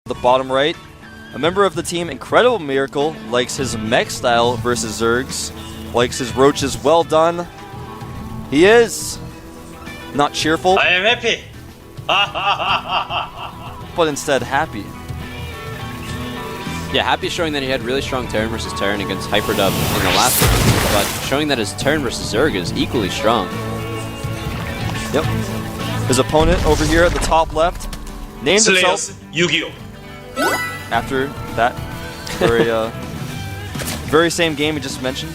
the bottom right. A member of the team, Incredible Miracle, likes his mech style versus Zergs. Likes his roaches well done. He is not cheerful. I am happy. But instead happy. Yeah, Happy showing that he had really strong Terran versus Terran against Hyperdub in the last one, but showing that his Terran versus Zerg is equally strong. Yep. His opponent over here at the top left named himself YugiOh. after that very same game we just mentioned.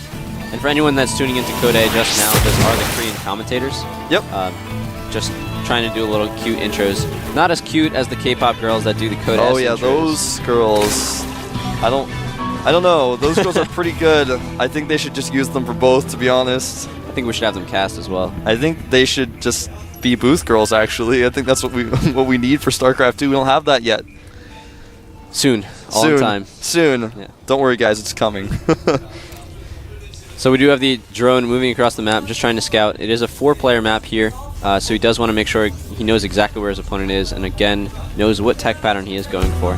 And for anyone that's tuning into Code A just now, those are the Korean commentators. Yep. Just trying to do a little cute intros. Not as cute as the K-pop girls that do the Code Oh S yeah, intros. those girls. I don't know. Those girls are pretty good. I think they should just use them for both, to be honest. I think we should have them cast as well. I think they should just be booth girls, actually. I think that's what we need for StarCraft 2. We don't have that yet. Soon. All Soon. in time. Soon. Yeah. Don't worry, guys. It's coming. So we do have the drone moving across the map, just trying to scout. It is a 4-player map here, so he does want to make sure he knows exactly where his opponent is, and again, knows what tech pattern he is going for.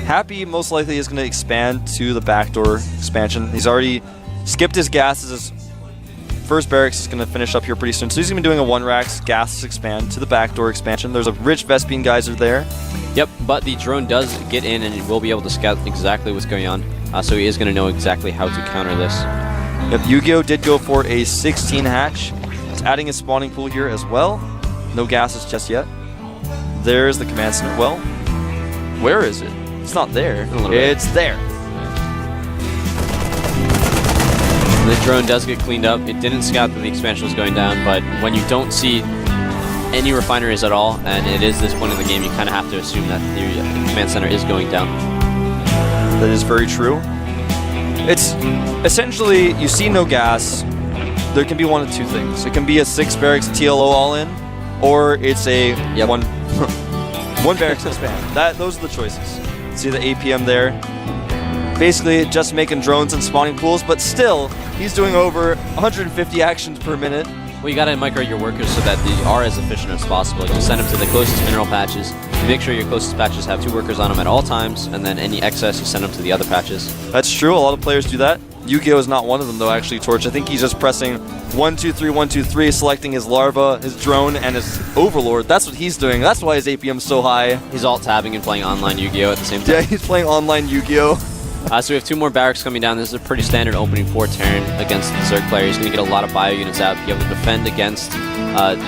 Happy most likely is going to expand to the backdoor expansion. He's already skipped his gases. His first barracks is going to finish up here pretty soon. So he's going to be doing a 1-racks gases expand to the backdoor expansion. There's a rich Vespine geyser there. Yep, but the drone does get in and he will be able to scout exactly what's going on, so he is going to know exactly how to counter this. Yep, YugiOh did go for a 16 hatch. It's adding his spawning pool here as well. No gases just yet. There's the command center. Well, where is it? It's not there. It's there. The drone does get cleaned up. It didn't scout that the expansion was going down, but when you don't see any refineries at all, and it is this point in the game, you kind of have to assume that the command center is going down. That is very true. It's essentially, you see no gas, there can be one of two things. It can be a 6 barracks TLO all in, or it's a one barracks expand. Those are the choices. See the APM there? Basically just making drones and spawning pools, but still, he's doing over 150 actions per minute. Well, you gotta micro your workers so that they are as efficient as possible. You send them to the closest mineral patches. You make sure your closest patches have 2 workers on them at all times, and then any excess you send them to the other patches. That's true, a lot of players do that. YugiOh is not one of them though, actually, Torch. I think he's just pressing 1, 2, 3, 1, 2, 3, selecting his larva, his drone, and his overlord. That's what he's doing. That's why his APM's so high. He's alt-tabbing and playing online Yu-Gi-Oh! At the same time. Yeah, he's playing online Yu-Gi-Oh! So we have 2 more barracks coming down. This is a pretty standard opening for Terran against the Zerg player. He's going to get a lot of bio units out, be able to defend against the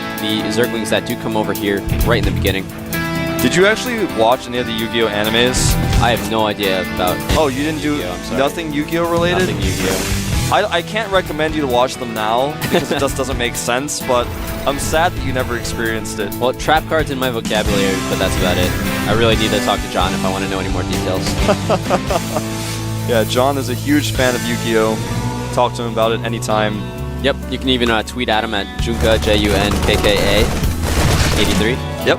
Zerglings that do come over here right in the beginning. Did you actually watch any of the Yu-Gi-Oh! Animes? I have no idea about Oh, you didn't do nothing Yu-Gi-Oh! related? Nothing Yu-Gi-Oh! I can't recommend you to watch them now, because it just doesn't make sense, but I'm sad that you never experienced it. Well, trap cards in my vocabulary, but that's about it. I really need to talk to John if I want to know any more details. Yeah, John is a huge fan of Yu-Gi-Oh! Talk to him about it anytime. Yep, you can even tweet at him at Junka, JUNKKA83. Yep.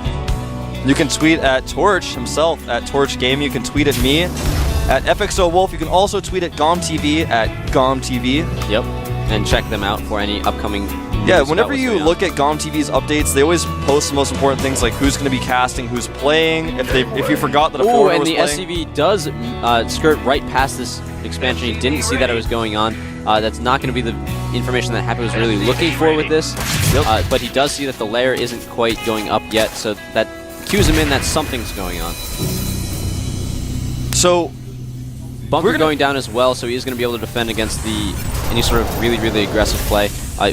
You can tweet at Torch himself, at Torch Game. You can tweet at me, at FXO Wolf. You can also tweet at GomTV, at GomTV. Yep, and check them out for any upcoming Yeah, whenever you look at GomTV's updates, they always post the most important things, like who's going to be casting, who's playing, if you forgot that a foreigner was playing. And the SCV does skirt right past this expansion. You didn't see that it was going on. That's not going to be the information that Happy was really looking for with this. Yep. But he does see that the layer isn't quite going up yet, so that cues him in that something's going on. So, bunker going down as well, so he is going to be able to defend against any sort of really, really aggressive play.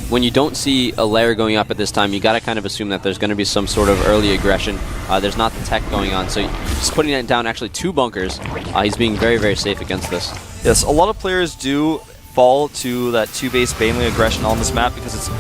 When you don't see a layer going up at this time, you got to kind of assume that there's going to be some sort of early aggression. There's not the tech going on, so he's putting it down actually 2 bunkers. He's being very, very safe against this. Yes, a lot of players do fall to that 2-base baneling aggression on this map because it's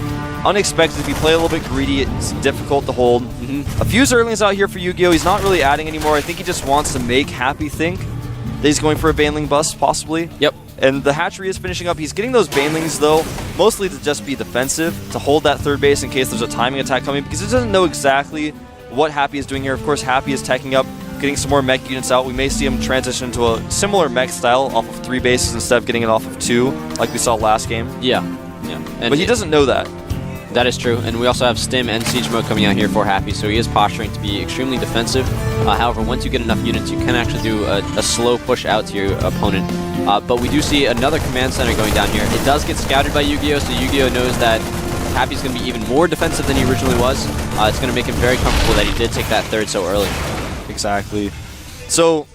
unexpected. If you play a little bit greedy, it's difficult to hold. A few Zerglings out here for YugiOh. He's not really adding anymore. I think he just wants to make Happy think that he's going for a baneling bust, possibly. Yep. And the hatchery is finishing up. He's getting those banelings, though, mostly to just be defensive, to hold that 3rd base in case there's a timing attack coming, because he doesn't know exactly what Happy is doing here. Of course, Happy is teching up, getting some more mech units out. We may see him transition to a similar mech style off of 3 bases instead of getting it off of 2, like we saw last game. Yeah. But he doesn't know that. That is true, and we also have Stim and Siege Mode coming out here for Happy, so he is posturing to be extremely defensive. However, once you get enough units, you can actually do a slow push out to your opponent. But we do see another command center going down here. It does get scouted by YugiOh, so YugiOh knows that Happy's going to be even more defensive than he originally was. It's going to make him very comfortable that he did take that third so early. Exactly. So,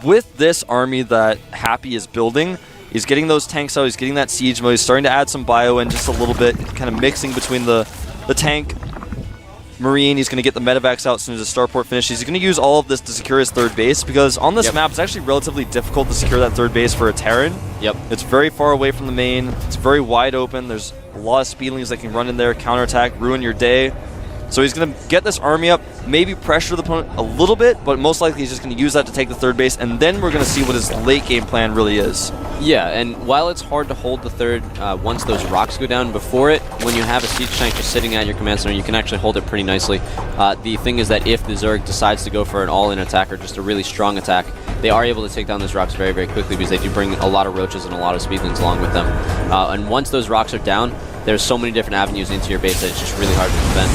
with this army that Happy is building, he's getting those tanks out, he's getting that siege mode, he's starting to add some bio in just a little bit, kind of mixing between the tank, Marine. He's going to get the medevacs out as soon as the starport finishes. He's going to use all of this to secure his third base, because on this map, it's actually relatively difficult to secure that third base for a Terran. Yep. It's very far away from the main, it's very wide open, there's a lot of speedlings that can run in there, counterattack, ruin your day. So he's going to get this army up, maybe pressure the opponent a little bit, but most likely he's just going to use that to take the third base, and then we're going to see what his late game plan really is. Yeah, and while it's hard to hold the third once those rocks go down, before it, when you have a siege tank just sitting at your command center, you can actually hold it pretty nicely. The thing is that if the Zerg decides to go for an all-in attack or just a really strong attack, they are able to take down those rocks very, very quickly, because they do bring a lot of roaches and a lot of speedlings along with them. And once those rocks are down, there's so many different avenues into your base that it's just really hard to defend.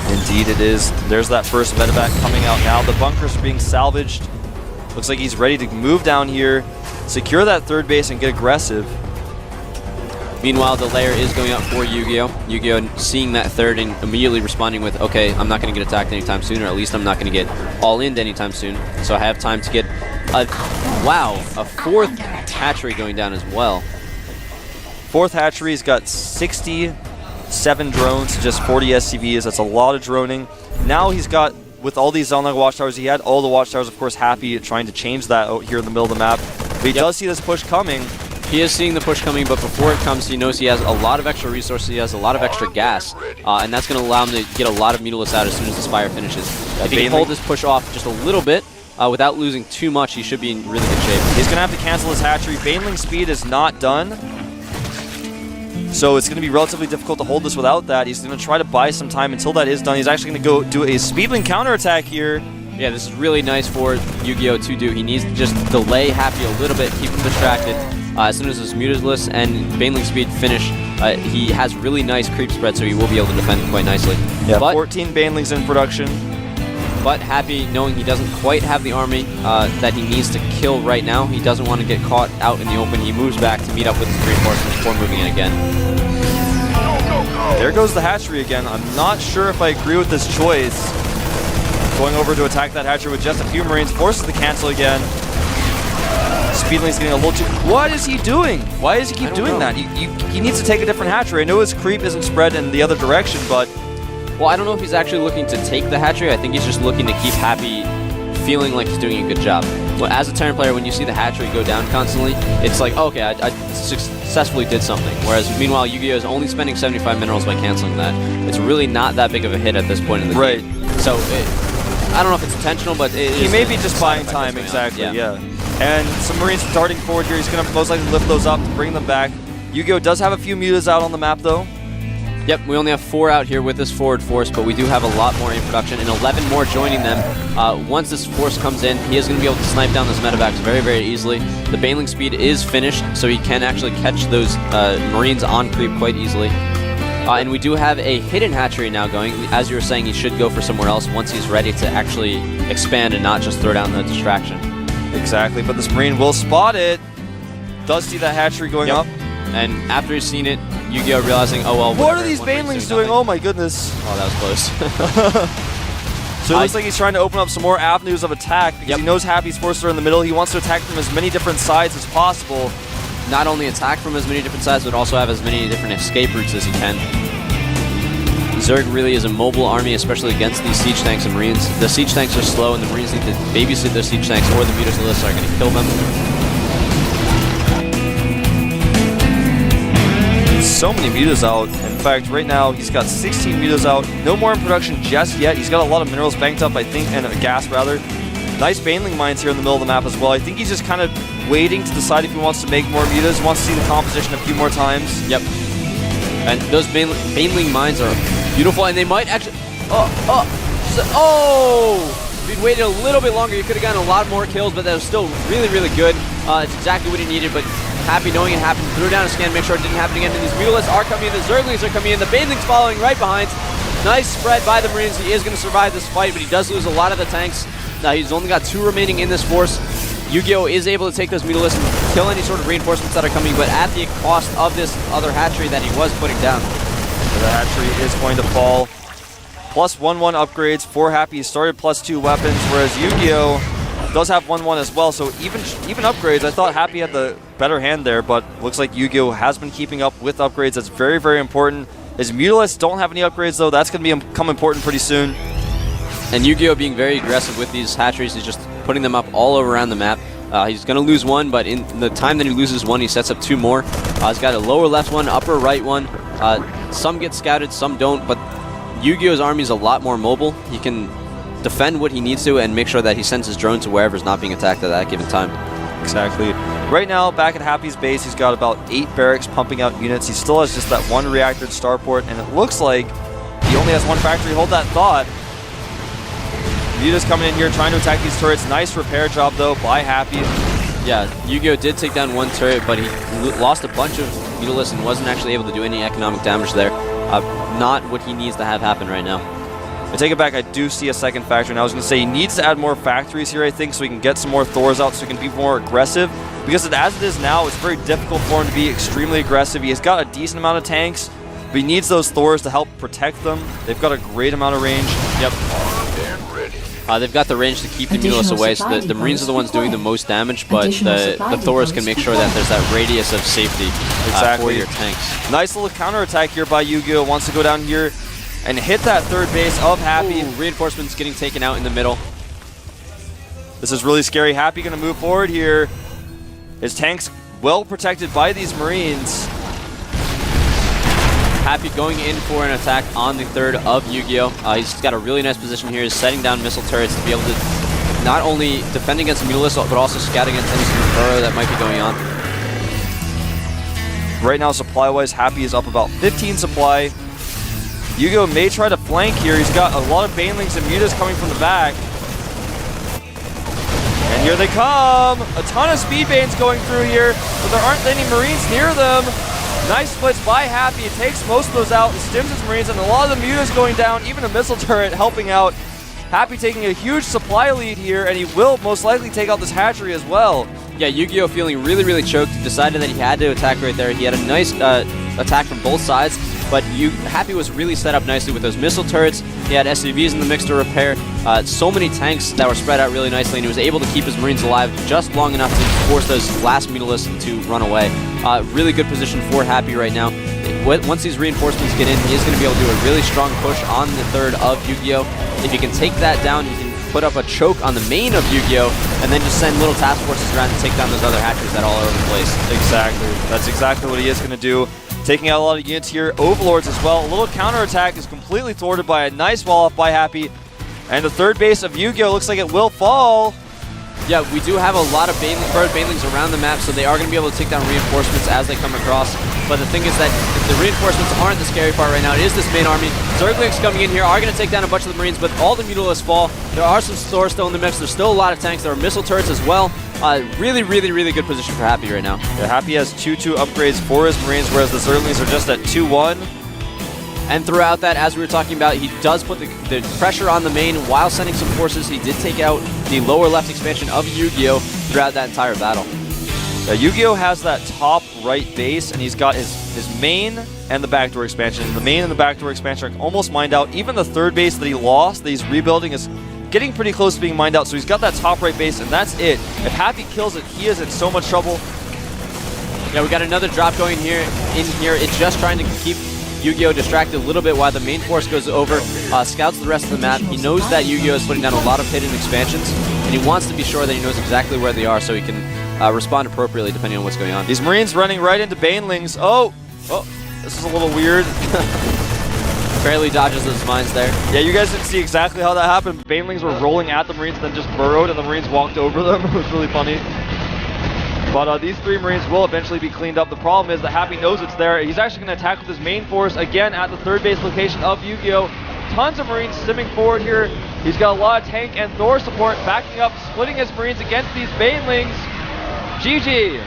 Indeed it is. There's that first medevac coming out now. The bunkers are being salvaged. Looks like he's ready to move down here, secure that third base, and get aggressive. Meanwhile, the lair is going out for YugiOh. YugiOh seeing that third and immediately responding with, okay, I'm not going to get attacked anytime soon, or at least I'm not going to get all-in anytime soon. So I have time to get a fourth hatchery going down as well. Fourth hatchery's got 67 drones to just 40 SCVs. That's a lot of droning. Now he's got, with all these Zelnag watchtowers, he had all the watchtowers, of course, Happy trying to change that out here in the middle of the map. But he does see this push coming. He is seeing the push coming, but before it comes, he knows he has a lot of extra resources, he has a lot of extra gas, and that's going to allow him to get a lot of Mutalisk out as soon as the Spire finishes. If he can hold this push off just a little bit, without losing too much, he should be in really good shape. He's going to have to cancel his hatchery. Baneling speed is not done, so it's going to be relatively difficult to hold this without that. He's going to try to buy some time until that is done. He's actually going to go do a speedling counterattack here. Yeah, this is really nice for YugiOh to do. He needs to just delay Happy a little bit, keep him distracted. As soon as his Mutalisk and Baneling speed finish, he has really nice creep spread, so he will be able to defend quite nicely. Yeah, but 14 Banelings in production. But Happy, knowing he doesn't quite have the army that he needs to kill right now, he doesn't want to get caught out in the open. He moves back to meet up with his reinforcements before moving in again. There goes the hatchery again. I'm not sure if I agree with this choice. Going over to attack that hatchery with just a few Marines, forces the cancel again. Speedling's getting a little too... What is he doing? Why does he keep doing that? He needs to take a different hatchery. I know his creep isn't spread in the other direction, but... Well, I don't know if he's actually looking to take the hatchery. I think he's just looking to keep Happy feeling like he's doing a good job. Well, as a Terran player, when you see the hatchery go down constantly, it's like, okay, I successfully did something. Whereas, meanwhile, YugiOh is only spending 75 minerals by canceling that. It's really not that big of a hit at this point in the game. So, I don't know if it's intentional, but he may be just buying time, exactly, yeah. And some Marines darting forward here. He's going to most likely lift those up to bring them back. YugiOh does have a few mutas out on the map, though. Yep, we only have 4 out here with this forward force, but we do have a lot more in production, and 11 more joining them. Once this force comes in, he is going to be able to snipe down those medevacs very, very easily. The Baneling speed is finished, so he can actually catch those Marines on creep quite easily. And we do have a hidden hatchery now going. As you were saying, he should go for somewhere else once he's ready to actually expand and not just throw down the distraction. Exactly, but this Marine will spot it. Does see that hatchery going up. And after he's seen it, YugiOh realizing, oh well. What are these Banelings doing? Oh my goodness. Oh, that was close. So it looks like he's trying to open up some more avenues of attack because he knows Happy's forces are in the middle. He wants to attack from as many different sides as possible. Not only attack from as many different sides, but also have as many different escape routes as he can. Zerg really is a mobile army, especially against these siege tanks and Marines. The siege tanks are slow, and the Marines need to babysit those siege tanks, or the Mutalisks are going to kill them. So many mutas out. In fact, right now he's got 16 mutas out. No more in production just yet. He's got a lot of minerals banked up, I think, and gas rather. Nice Baneling mines here in the middle of the map as well. I think he's just kind of waiting to decide if he wants to make more mutas, wants to see the composition a few more times. Yep. And those Baneling mines are beautiful, and they might actually... If he'd waited a little bit longer, he could have gotten a lot more kills, but that was still really, really good. It's exactly what he needed, but Happy knowing it happened, threw down a scan, make sure it didn't happen again. And these Mutalisks are coming in, the Zerglings are coming in, the Banelings following right behind. Nice spread by the Marines. He is going to survive this fight, but he does lose a lot of the tanks. Now he's only got 2 remaining in this force. YugiOh is able to take those Mutalisks and kill any sort of reinforcements that are coming, but at the cost of this other hatchery that he was putting down. So the hatchery is going to fall. Plus 1/1 upgrades for Happy. He started plus 2 weapons, whereas YugiOh does have 1/1 as well. So even upgrades, I thought Happy had the better hand there, but looks like YugiOh has been keeping up with upgrades. That's very, very important. His Mutalisks don't have any upgrades though. That's going to become important pretty soon. And YugiOh being very aggressive with these hatcheries, he's just putting them up all over around the map. He's going to lose 1, but in the time that he loses 1, he sets up 2 more. He's got a lower left one, upper right one. Some get scouted, some don't, but YugiOh's army is a lot more mobile. He can defend what he needs to and make sure that he sends his drone to wherever is not being attacked at that given time. Exactly. Right now, back at Happy's base, he's got about 8 barracks pumping out units. He still has just that 1 reactor at Starport, and it looks like he only has 1 factory. Hold that thought. Muta's coming in here trying to attack these turrets. Nice repair job, though, by Happy. Yeah, YugiOh did take down 1 turret, but he lost a bunch of Mutalisks and wasn't actually able to do any economic damage there. Not what he needs to have happen right now. I take it back, I do see a 2nd factory, and I was going to say he needs to add more factories here, I think, so he can get some more Thors out, so he can be more aggressive. Because as it is now, it's very difficult for him to be extremely aggressive. He has got a decent amount of tanks, but he needs those Thors to help protect them. They've got a great amount of range. Yep. They've got the range to keep the Mutalisks away, so the Marines are the ones doing the most damage, but the Thors can make sure that there's that radius of safety for your tanks. Nice little counterattack here by YugiOh. Wants to go down here and hit that 3rd base of Happy. Ooh, reinforcements getting taken out in the middle. This is really scary. Happy going to move forward here. His tank's well protected by these Marines. Happy going in for an attack on the 3rd of YugiOh. He's got a really nice position here. He's setting down missile turrets to be able to not only defend against Mutalisks, but also scout against any sort of burrow that might be going on. Right now, supply-wise, Happy is up about 15 supply. YugiOh may try to flank here. He's got a lot of Banelings and Mutas coming from the back. And here they come! A ton of Speedbanes going through here, but there aren't any Marines near them. Nice splits by Happy. It takes most of those out and stims his Marines, and a lot of the Mutas going down, even a missile turret helping out. Happy taking a huge supply lead here, and he will most likely take out this hatchery as well. Yeah, YugiOh feeling really, really choked, decided that he had to attack right there. He had a nice attack from both sides, but Happy was really set up nicely with those missile turrets. He had SCVs in the mix to repair. So many tanks that were spread out really nicely, and he was able to keep his Marines alive just long enough to force those last Mutalisks to run away. Really good position for Happy right now. Once these reinforcements get in, he is going to be able to do a really strong push on the 3rd of YugiOh. If he can take that down, he can put up a choke on the main of YugiOh, and then just send little task forces around to take down those other hatcheries that are all over the place. Exactly. That's exactly what he is going to do. Taking out a lot of units here. Overlords as well. A little counterattack is completely thwarted by a nice wall-off by Happy. And the 3rd base of YugiOh looks like it will fall. Yeah, we do have a lot of bird Banelings around the map, so they are going to be able to take down reinforcements as they come across. But the thing is that the reinforcements aren't the scary part right now. It is this main army. Zerglings coming in here are going to take down a bunch of the Marines, but all the Mutalisks fall. There are some Thors still in the mix. There's still a lot of tanks. There are missile turrets as well. Really, really, really good position for Happy right now. Yeah, Happy has 2-2 upgrades for his Marines, whereas the Zerglings are just at 2-1. And throughout that, as we were talking about, he does put the pressure on the main while sending some forces. He did take out the lower left expansion of YugiOh throughout that entire battle. YugiOh has that top right base, and he's got his main and the backdoor expansion. The main and the backdoor expansion are almost mined out. Even the 3rd base that he lost, that he's rebuilding, is getting pretty close to being mined out. So he's got that top right base, and that's it. If Happy kills it, he is in so much trouble. Yeah, we got another drop going here. It's just trying to keep YugiOh distracted a little bit while the main force goes over, scouts the rest of the map. He knows that YugiOh is putting down a lot of hidden expansions, and he wants to be sure that he knows exactly where they are so he can respond appropriately depending on what's going on. These Marines running right into Banelings. Oh, this is a little weird. Barely dodges those mines there. Yeah, you guys didn't see exactly how that happened. Banelings were rolling at the Marines, then just burrowed, and the Marines walked over them. It was really funny. But these 3 Marines will eventually be cleaned up. The problem is that Happy knows it's there. He's actually going to attack with his main force again at the 3rd base location of YugiOh. Tons of Marines stimming forward here. He's got a lot of tank and Thor support backing up, splitting his Marines against these Banelings. GG.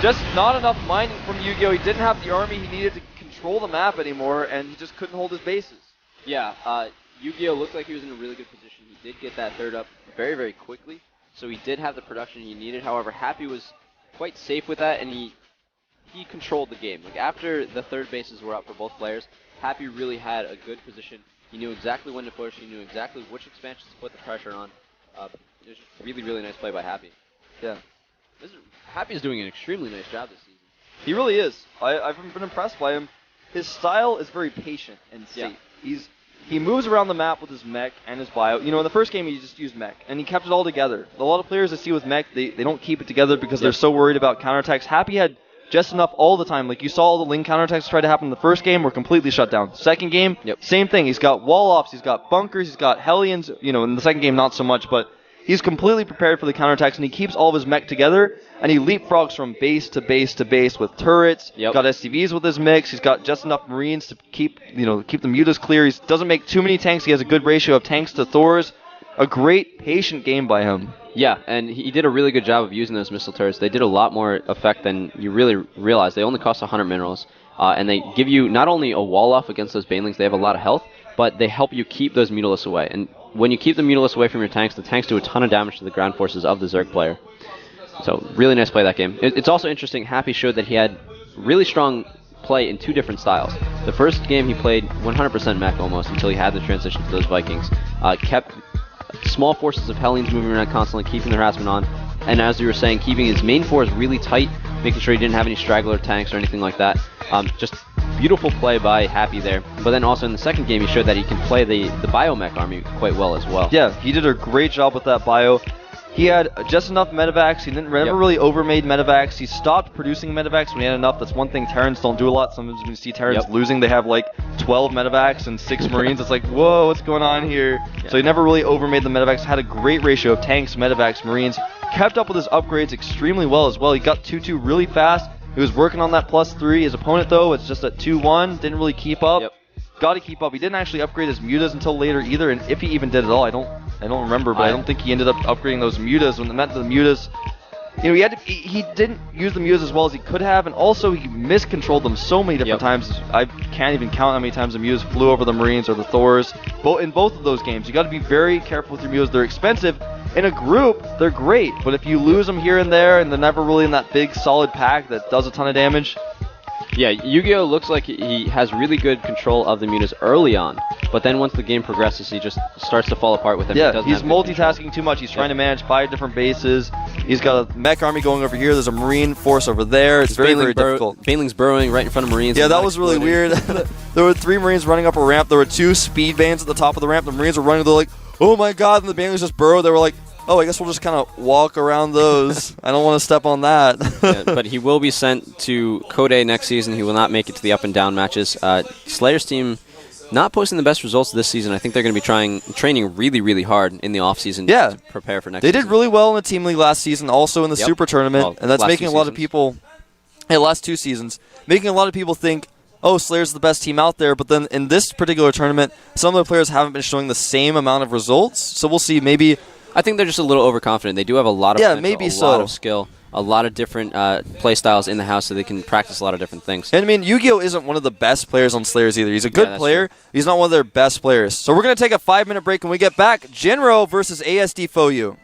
just not enough mining from YugiOh. He didn't have the army he needed to control the map anymore, and he just couldn't hold his bases. Yeah, YugiOh looked like he was in a really good position. He did get that third up very, very quickly, so he did have the production he needed. However, Happy was quite safe with that, and he controlled the game. Like, after the third bases were up for both players, Happy really had a good position. He knew exactly when to push. He knew exactly which expansions to put the pressure on. It was really, really nice play by Happy. Yeah. Happy is doing an extremely nice job this season. He really is. I've been impressed by him. His style is very patient and safe. Yeah. He moves around the map with his mech and his bio. You know, in the first game he just used mech, and he kept it all together. A lot of players I see with mech, they don't keep it together because they're so worried about counterattacks. Happy had just enough all the time. Like, you saw all the link counterattacks try to happen in the first game were completely shut down. Second game, same thing. He's got wall ops, he's got bunkers, he's got Hellions. You know, in the second game not so much, but he's completely prepared for the counterattacks, and he keeps all of his mech together, and he leapfrogs from base to base to base with turrets. Got SCVs with his mix. He's got just enough Marines to keep the mutas clear. He doesn't make too many tanks. He has a good ratio of tanks to Thors. A great, patient game by him. Yeah, and he did a really good job of using those missile turrets. They did a lot more effect than you really realize. They only cost 100 minerals, and they give you not only a wall off against those banelings, they have a lot of health, but they help you keep those mutalisks away. And when you keep the mutalisks away from your tanks, the tanks do a ton of damage to the ground forces of the Zerg player. So, really nice play that game. It's also interesting, Happy showed that he had really strong play in two different styles. The first game he played 100% mech almost until he had the transition to those Vikings. Kept small forces of Hellions moving around constantly, keeping the harassment on, and as you were saying, keeping his main force really tight, making sure he didn't have any straggler tanks or anything like that. Just beautiful play by Happy there. But then also in the second game, he showed that he can play the biomech army quite well as well. Yeah, he did a great job with that bio. He had just enough medevacs. He never really overmade medevacs. He stopped producing medevacs when he had enough. That's one thing Terrans don't do a lot. Sometimes when you see Terrans losing, they have like 12 medevacs and 6 Marines. It's like, whoa, what's going on here? So he never really overmade the medevacs. Had a great ratio of tanks, medevacs, Marines. Kept up with his upgrades extremely well as well. He got 2-2 really fast. He was working on that +3. His opponent, though, it's just at 2-1. Didn't really keep up. Got to keep up. He didn't actually upgrade his mutas until later either, and if he even did at all, I don't remember, but I don't think he ended up upgrading those mutas. When it meant the mutas, you know, he didn't use the mutas as well as he could have, and also he miscontrolled them so many different times. I can't even count how many times the mutas flew over the Marines or the Thors. In both of those games, you got to be very careful with your mutas. They're expensive. In a group, they're great, but if you lose them here and there, and they're never really in that big solid pack that does a ton of damage. Yeah, YugiOh looks like he has really good control of the mutas early on, but then once the game progresses, he just starts to fall apart with them. Yeah, he's multitasking too much. He's trying to manage 5 different bases. He's got a mech army going over here. There's a Marine force over there. It's very, very difficult. Banelings burrowing right in front of Marines. Yeah, that was really weird. There were 3 Marines running up a ramp. There were 2 speed vanes at the top of the ramp. The Marines were running. They're like, oh my god, and the Banelings just burrowed. They were like, oh, I guess we'll just kind of walk around those. I don't want to step on that. But he will be sent to Code A next season. He will not make it to the up and down matches. Slayer's team not posting the best results this season. I think they're going to be training really, really hard in the offseason to prepare for next season. They did really well in the Team League last season, also in the Super Tournament, and that's making a lot of people, last 2 seasons, making a lot of people think, oh, Slayer's the best team out there, but then in this particular tournament, some of the players haven't been showing the same amount of results, so we'll see. Maybe I think they're just a little overconfident. They do have a lot of potential, lot of skill, a lot of different play styles in the house, so they can practice a lot of different things. And I mean, YugiOh isn't one of the best players on Slayers either. He's a good player. True. He's not one of their best players. So we're going to take a 5-minute break. When we get back, Jinro versus ASD Foyu.